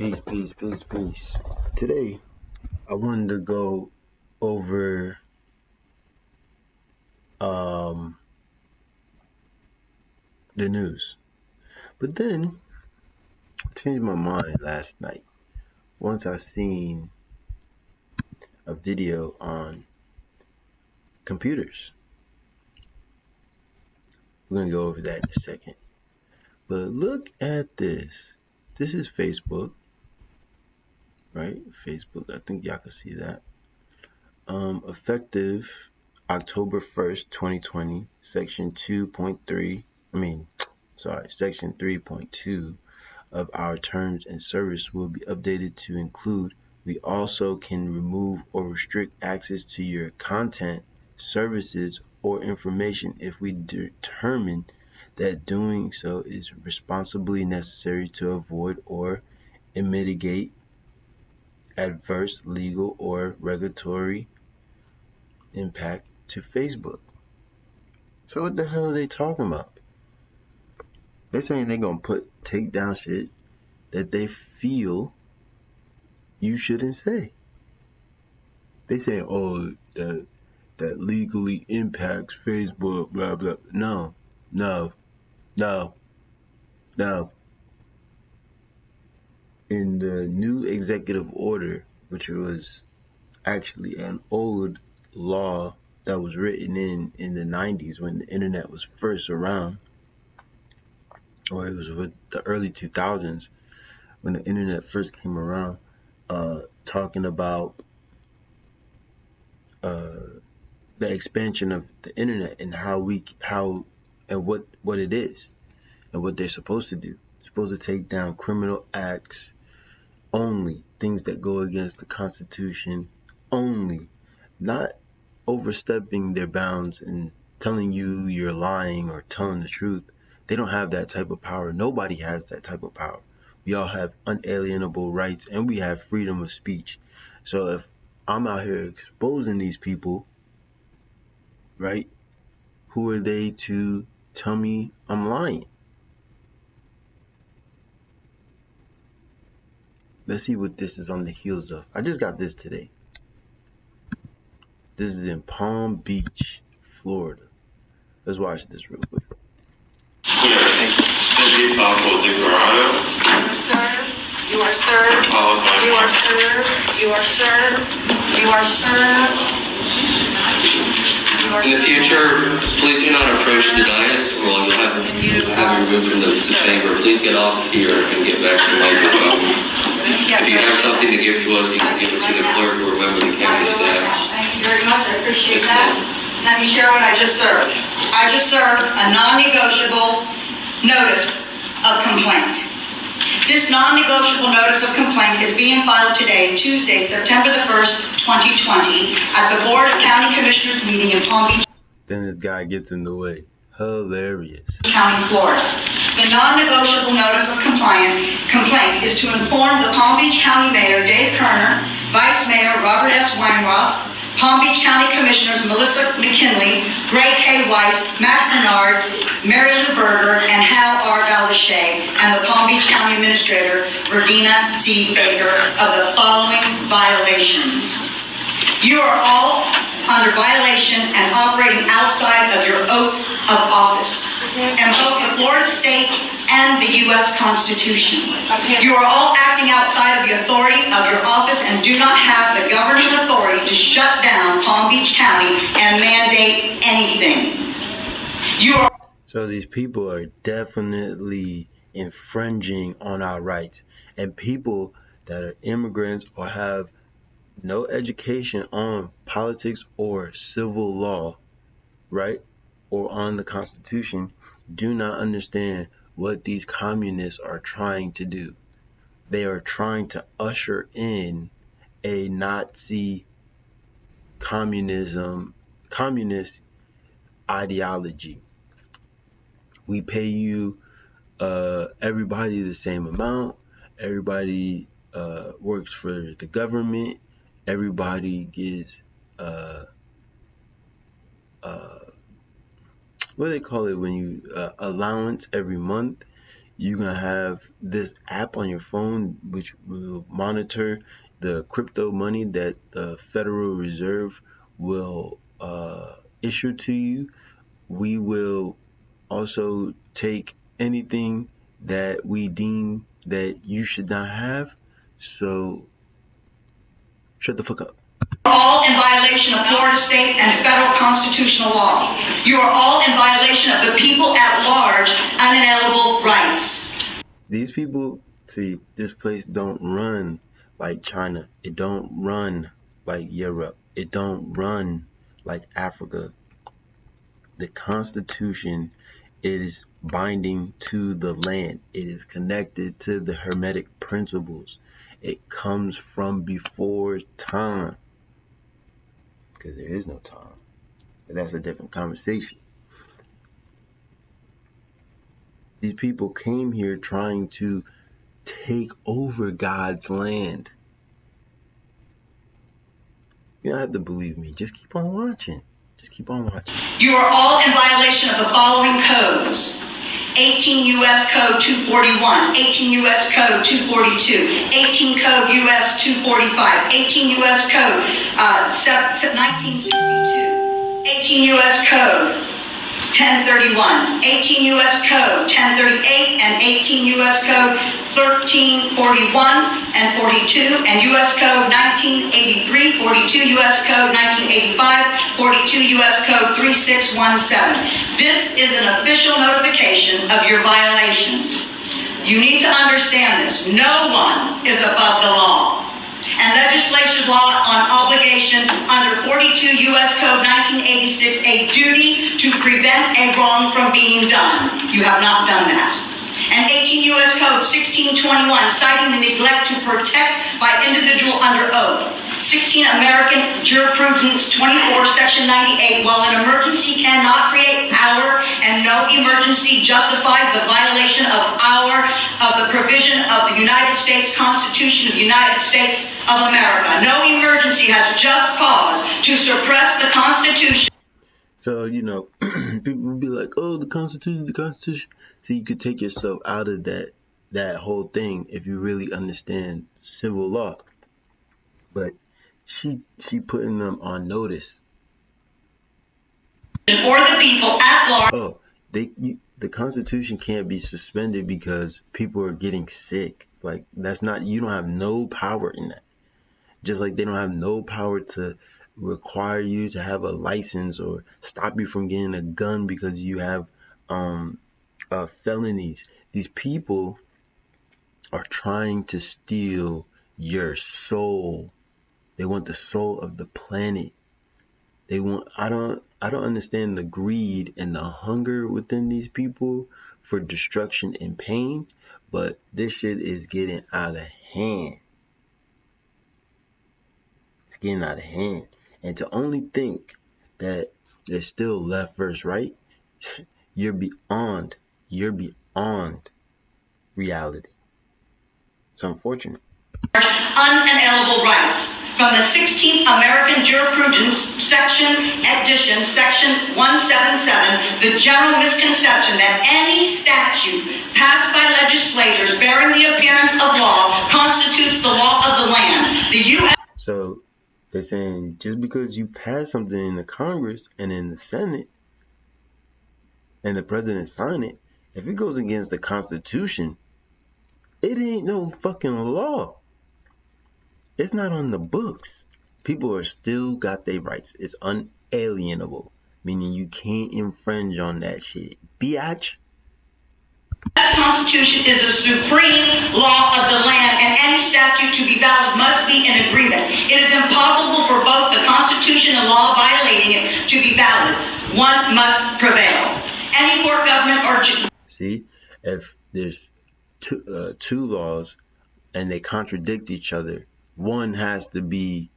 Peace. Today, I wanted to go over um, the news. But then, I changed my mind last night. Once I seen a video on computers. We're going to go over that in a second. But look at this. This is Facebook, right? Facebook, I think y'all can see that. Effective October 1st, 2020, Section 3.2 of our terms and service will be updated to include we also can remove or restrict access to your content, services, or information if we determine that doing so is responsibly necessary to avoid or mitigate adverse legal or regulatory impact to Facebook. So what the hell are they talking about? They're saying they're gonna take down shit that they feel you shouldn't say. They say, oh, that legally impacts Facebook, blah blah. No. In the new executive order, which was actually an old law that was written in the 90s when the internet was first around, or it was with the early 2000s when the internet first came around, talking about the expansion of the internet and what it is and what they're supposed to do. They're supposed to take down criminal acts only, things that go against the Constitution only, not overstepping their bounds and telling you you're lying or telling the truth. They don't have that type of power. Nobody has that type of power. We all have unalienable rights and we have freedom of speech. So if I'm out here exposing these people, right, who are they to tell me I'm lying? Let's see what this is on the heels of. I just got this today. This is in Palm Beach, Florida. Let's watch this real quick. Cindy Falco Decorado. You are served. You are served. You are served. You are served. In the future, please do not approach the dais while you have you removed from the chamber. Please get off here and get back to the microphone. If you have something to give to us, you can give it to the clerk or a member of the county staff. Thank you very much. I appreciate that. Let me share what I just served. I just served a non-negotiable notice of complaint. This non-negotiable notice of complaint is being filed today, Tuesday, September the 1st, 2020, at the Board of County Commissioners meeting in Palm Beach. Then this guy gets in the way. Hilarious. County, Florida. The non-negotiable notice of complaint is to inform the Palm Beach County Mayor, Dave Kerner, Vice Mayor, Robert S. Weinroth, Palm Beach County Commissioners Melissa McKinley, Gray K. Weiss, Matt Bernard, Mary Lou Berger, and Hal R. Valashay, and the Palm Beach County Administrator, Verdina C. Baker, of the following violations. You are all under violation and operating outside of your oaths of office and both the Florida state and the U.S. Constitution. You are all acting outside of the authority of your office and do not have the governing authority to shut down Palm Beach County and mandate anything. So these people are definitely infringing on our rights, and people that are immigrants or have no education on politics or civil law, right, or on the Constitution, do not understand what these communists are trying to do. They are trying to usher in a Nazi communist ideology. We pay you everybody the same amount. Everybody works for the government. Everybody gets what do they call it when you allowance every month. you're gonna have this app on your phone which will monitor the crypto money that the Federal Reserve will issue to you. We will also take anything that we deem that you should not have. So shut the fuck up. All in violation of Florida state and federal constitutional law. You are all in violation of the people at large unalienable rights. These people, see, this place don't run like China. It don't run like Europe. It don't run like Africa. The Constitution is binding to the land. It is connected to the Hermetic principles. It comes from before time. Because there is no time. But that's a different conversation. These people came here trying to take over God's land. You don't have to believe me. Just keep on watching. Just keep on watching. You are all in violation of the following codes. 18 U.S. Code 241, 18 U.S. Code 242, 18 Code U.S. 245, 18 U.S. Code 1962, 18 U.S. Code 1031, 18 U.S. Code 1038, and 18 U.S. Code 1341 and 42, and U.S. Code 1983, 42 U.S. Code 1985, 42 U.S. Code 3617. This is an official notification of your violations. You need to understand this. No one is above the law. And legislation law on obligation under 42 U.S. Code 1986, a duty to prevent a wrong from being done. You have not done that. And 18 U.S. Code 1621, citing the neglect to protect by individual under oath. 16 American Jurisprudence 24, Section 98, while an emergency cannot create power and no emergency justifies the violation of the provision of the United States Constitution of the United States of America. No emergency has just cause to suppress the Constitution. So, people will be like, oh, the Constitution. So you could take yourself out of that whole thing if you really understand civil law. But she putting them on notice. Or the people at large. Oh, the Constitution can't be suspended because people are getting sick. Like, that's not, you don't have no power in that. Just like they don't have no power to require you to have a license or stop you from getting a gun because you have felonies. These people are trying to steal your soul. They want the soul of the planet. They want, I don't understand the greed and the hunger within these people for destruction and pain, but this shit is getting out of hand. It's getting out of hand. And to only think that there's still left versus right, you're beyond reality. It's unfortunate. Unalienable rights. From the 16th American Jurisprudence, Section 177, the general misconception that any statute passed by legislators bearing the appearance of law constitutes the law of the land. The U.S. So they're saying just because you pass something in the Congress and in the Senate and the president sign it, if it goes against the Constitution, it ain't no fucking law. It's not on the books. People are still got their rights. It's unalienable, meaning you can't infringe on that shit. Biatch. The Constitution is the supreme law of the land, and any statute to be valid must be in agreement. It is impossible for both the Constitution and law violating it to be valid. One must prevail. Any court, government, or... See, if there's two laws and they contradict each other, one has to be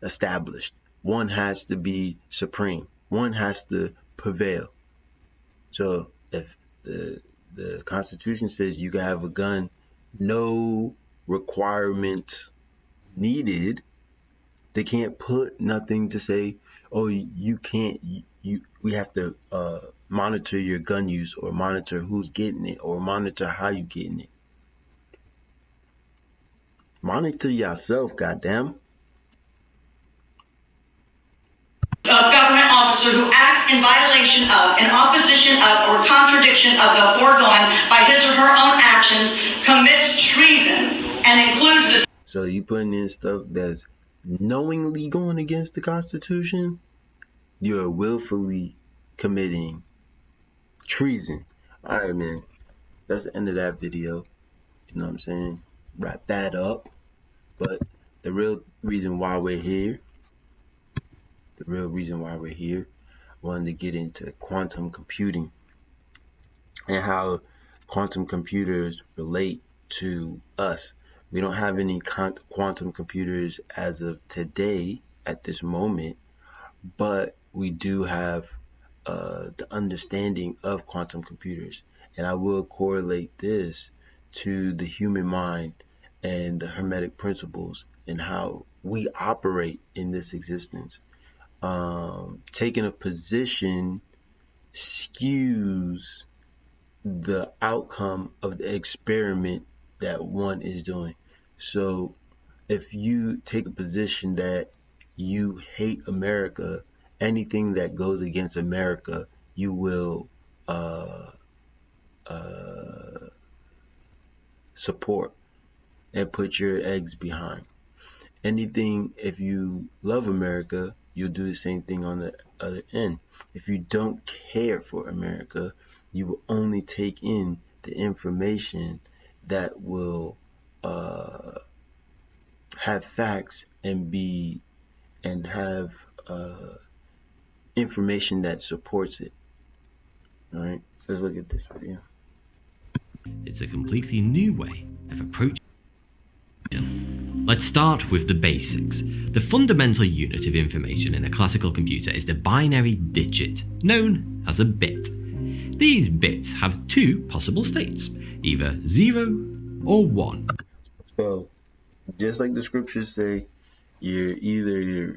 established. One has to be supreme. One has to prevail. So if the Constitution says you can have a gun, no requirements needed, they can't put nothing to say, oh, you can't, we have to monitor your gun use, or monitor who's getting it, or monitor how you getting it. Monitor yourself, goddamn. A government officer who acts in violation of, in opposition of, or contradiction of the foregoing by his or her own actions commits treason and includes the... So you putting in stuff that's knowingly going against the Constitution, you're willfully committing treason. Alright, man. That's the end of that video. You know what I'm saying? Wrap that up. But the real reason why we're here, I wanted to get into quantum computing and how quantum computers relate to us. We don't have any quantum computers as of today, at this moment, but we do have the understanding of quantum computers. And I will correlate this to the human mind and the Hermetic principles and how we operate in this existence. Taking a position skews the outcome of the experiment that one is doing. So if you take a position that you hate America, anything that goes against America, you will support and put your eggs behind. Anything, if you love America, you'll do the same thing on the other end. If you don't care for America, you will only take in the information that will have facts and have information that supports it. All right, let's look at this video. It's a completely new way of approaching. Let's start with the basics. The fundamental unit of information in a classical computer is the binary digit, known as a bit. These bits have two possible states, either 0 or 1. So, just like the scriptures say, you're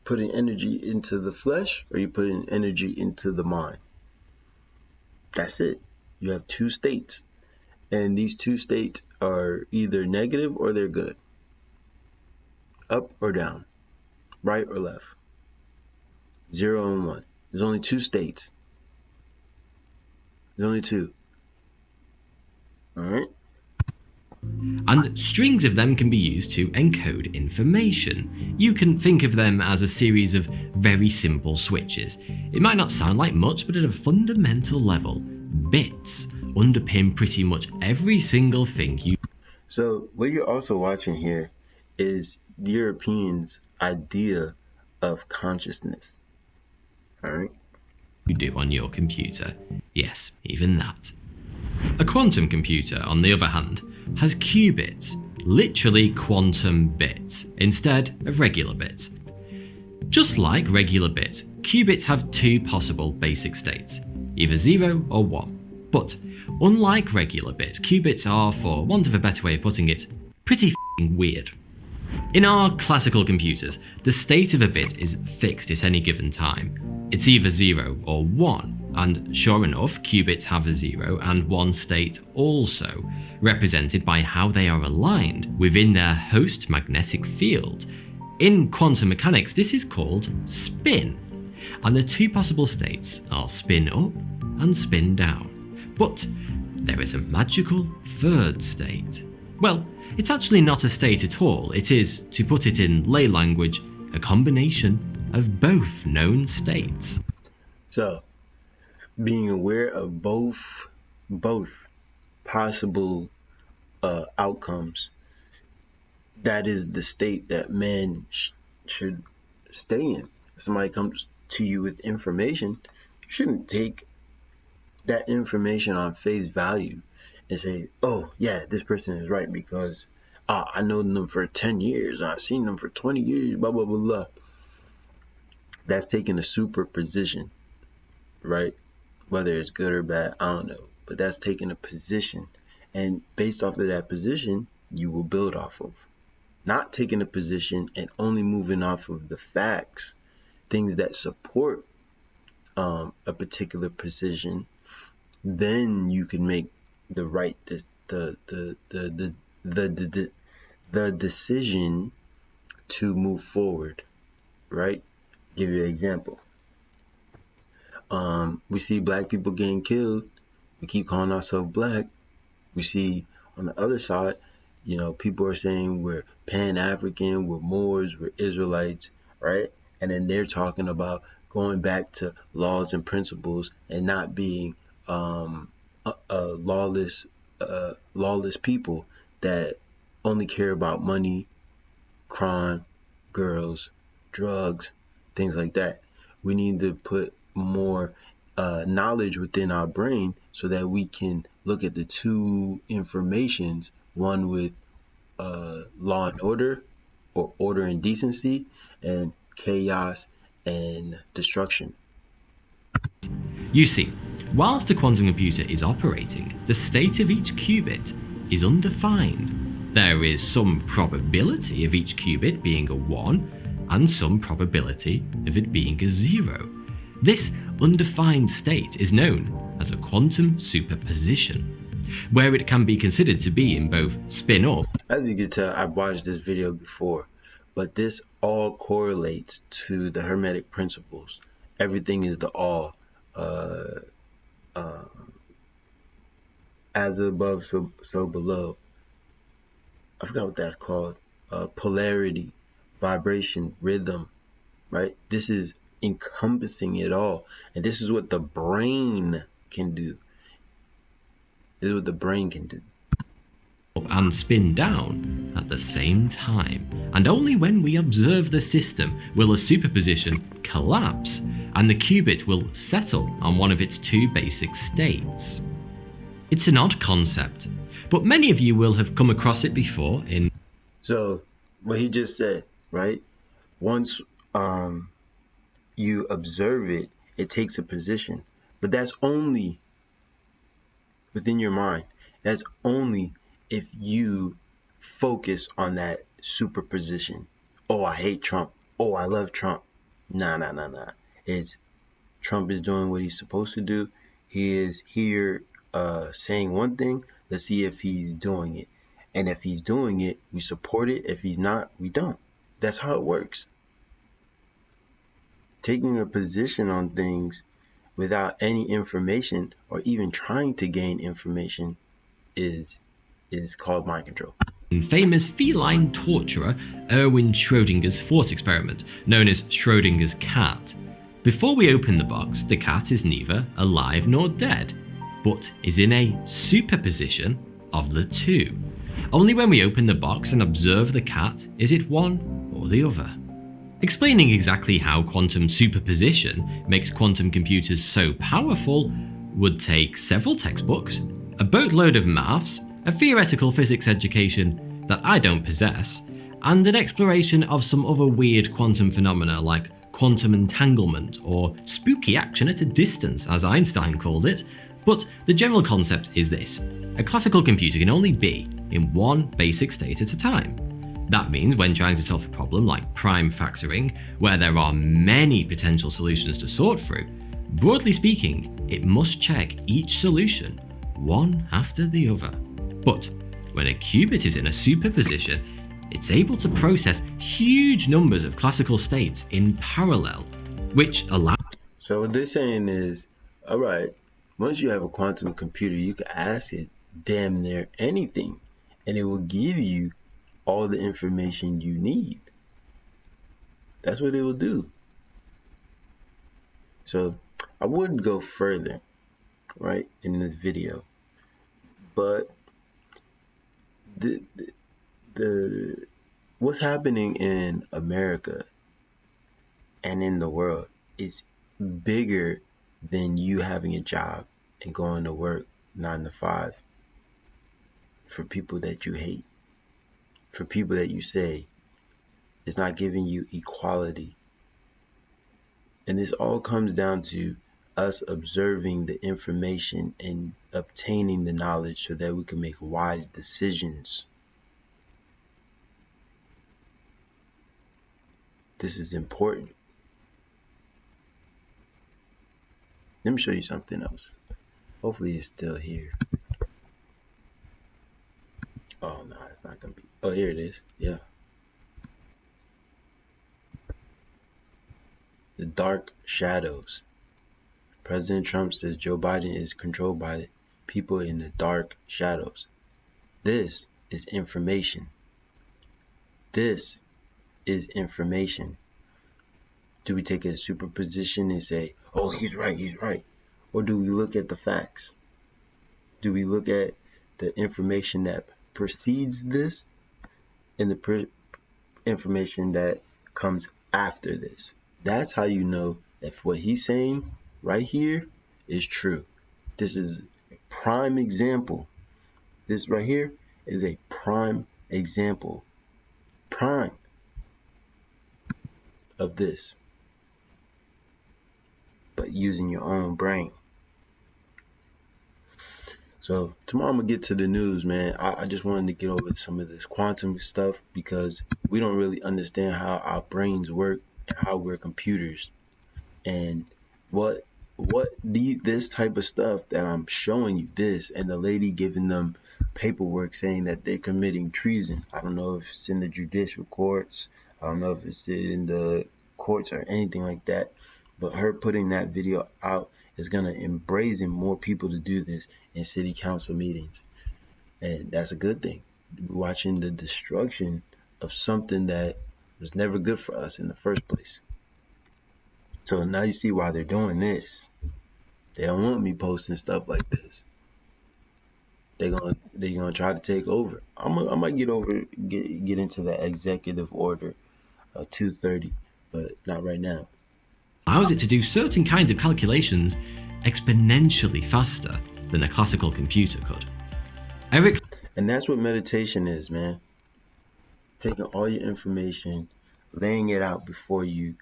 putting energy into the flesh, or you're putting energy into the mind. That's it. You have two states. And these two states are either negative or they're good. Up or down. Right or left. 0 and 1. There's only two states. There's only two. Alright? And strings of them can be used to encode information. You can think of them as a series of very simple switches. It might not sound like much, but at a fundamental level, bits underpin pretty much every single thing you... So what you're also watching here is the Europeans' idea of consciousness. Alright? You do on your computer. Yes, even that. A quantum computer, on the other hand, has qubits, literally quantum bits, instead of regular bits. Just like regular bits, qubits have two possible basic states, either 0 or 1. But unlike regular bits, qubits are, for want of a better way of putting it, pretty f***ing weird. In our classical computers, the state of a bit is fixed at any given time. It's either 0 or 1, and sure enough, qubits have a 0 and 1 state also, represented by how they are aligned within their host magnetic field. In quantum mechanics, this is called spin, and the two possible states are spin up and spin down. But there is a magical third state. Well, it's actually not a state at all. It is, to put it in lay language, a combination of both known states. So, being aware of both possible outcomes, that is the state that man should stay in. If somebody comes to you with information, you shouldn't take that information on face value and say, oh yeah, this person is right because I know them for 10 years, I've seen them for 20 years, blah blah blah blah. That's taking a superposition, right? Whether it's good or bad, I don't know, but that's taking a position, and based off of that position you will build off of. Not taking a position and only moving off of the facts, things that support a particular position, then you can make the right the decision to move forward, right? Give you an example. We see black people getting killed. We keep calling ourselves black. We see on the other side, people are saying we're Pan-African, we're Moors, we're Israelites, right? And then they're talking about going back to laws and principles and not being lawless people that only care about money, crime, girls, drugs, things like that. We need to put more knowledge within our brain so that we can look at the two informations, one with law and order, or order and decency, and chaos and destruction. You see, whilst a quantum computer is operating, the state of each qubit is undefined. There is some probability of each qubit being a 1 and some probability of it being a 0. This undefined state is known as a quantum superposition, where it can be considered to be in both spin up. As you can tell, I've watched this video before, but this all correlates to the Hermetic principles. Everything is the all. As above, so below. I forgot what that's called. Polarity, vibration, rhythm, right? This is encompassing it all. And this is what the brain can do. This is what the brain can do. And spin down at the same time. And only when we observe the system will a superposition collapse and the qubit will settle on one of its two basic states. It's an odd concept, but many of you will have come across it before in... So, what he just said, right? Once you observe it, it takes a position. But that's only within your mind. That's only if you focus on that superposition. Oh, I hate Trump. Oh, I love Trump. Nah. It's Trump is doing what he's supposed to do. He is here saying one thing. Let's see if he's doing it. And if he's doing it, we support it. If he's not, we don't. That's how it works. Taking a position on things without any information or even trying to gain information is called mind control. Famous feline torturer Erwin Schrödinger's thought experiment, known as Schrödinger's cat. Before we open the box, the cat is neither alive nor dead, but is in a superposition of the two. Only when we open the box and observe the cat is it one or the other. Explaining exactly how quantum superposition makes quantum computers so powerful would take several textbooks, a boatload of maths, a theoretical physics education that I don't possess, and an exploration of some other weird quantum phenomena like quantum entanglement or spooky action at a distance, as Einstein called it. But the general concept is this: a classical computer can only be in one basic state at a time. That means when trying to solve a problem like prime factoring, where there are many potential solutions to sort through, broadly speaking, it must check each solution one after the other. But when a qubit is in a superposition, it's able to process huge numbers of classical states in parallel, which allows... So what they're saying is, all right, once you have a quantum computer, you can ask it damn near anything, and it will give you all the information you need. That's what it will do. So I wouldn't go further, right, in this video, but the what's happening in America and in the world is bigger than you having a job and going to work 9 to 5 for people that you hate, for people that you say is not giving you equality. And this all comes down to us observing the information and obtaining the knowledge so that we can make wise decisions. This is important. Let me show you something else. Hopefully it's still here. Oh no, it's not gonna be. Oh, here it is. Yeah. The dark shadows. President Trump says Joe Biden is controlled by people in the dark shadows. This is information. This is information. Do we take a superposition and say, oh, he's right? Or do we look at the facts? Do we look at the information that precedes this and the information that comes after this? That's how you know if what he's saying right here is true. This is a prime example. This right here is a prime example. Prime of this. But using your own brain. So tomorrow I'm gonna get to the news, man. I just wanted to get over some of this quantum stuff because we don't really understand how our brains work and how we're computers. And this type of stuff that I'm showing you, this and the lady giving them paperwork saying that they're committing treason. I don't know if it's in the judicial courts. I don't know if it's in the courts or anything like that. But her putting that video out is going to embrace more people to do this in city council meetings. And that's a good thing. Watching the destruction of something that was never good for us in the first place. So now you see why they're doing this. They don't want me posting stuff like this. They're gonna try to take over. I might get into the executive order 230, but not right now. Allows it to do certain kinds of calculations exponentially faster than a classical computer could. And that's what meditation is, man. Taking all your information, laying it out before you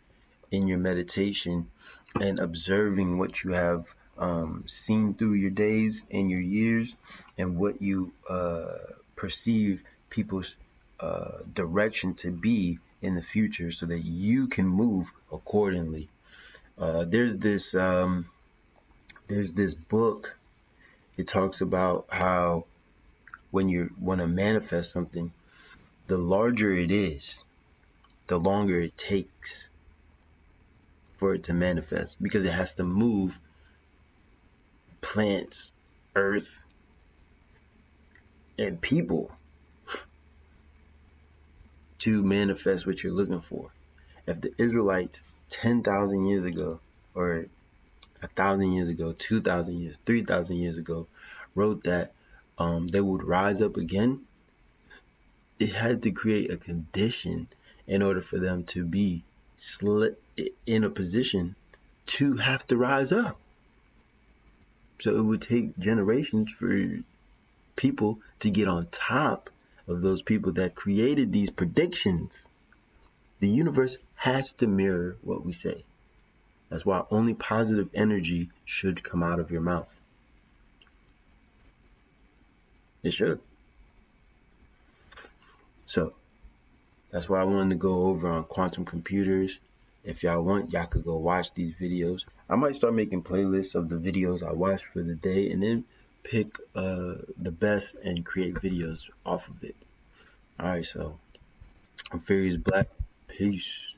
in your meditation, and observing what you have seen through your days and your years, and what you perceive people's direction to be in the future, so that you can move accordingly. There's this book. It talks about how when you want to manifest something, the larger it is, the longer it takes for it to manifest, because it has to move plants, earth, and people to manifest what you're looking for. If the Israelites 10,000 years ago, or 1,000 years ago, 2,000 years, 3,000 years ago, wrote that they would rise up again, it had to create a condition in order for them to be in a position to have to rise up. So it would take generations for people to get on top of those people that created these predictions. The universe has to mirror what we say. That's why only positive energy should come out of your mouth. It should. So that's why I wanted to go over on quantum computers. If y'all want, y'all could go watch these videos. I might start making playlists of the videos I watched for the day, and then pick the best and create videos off of it. Alright, so I'm Furious Black. Peace.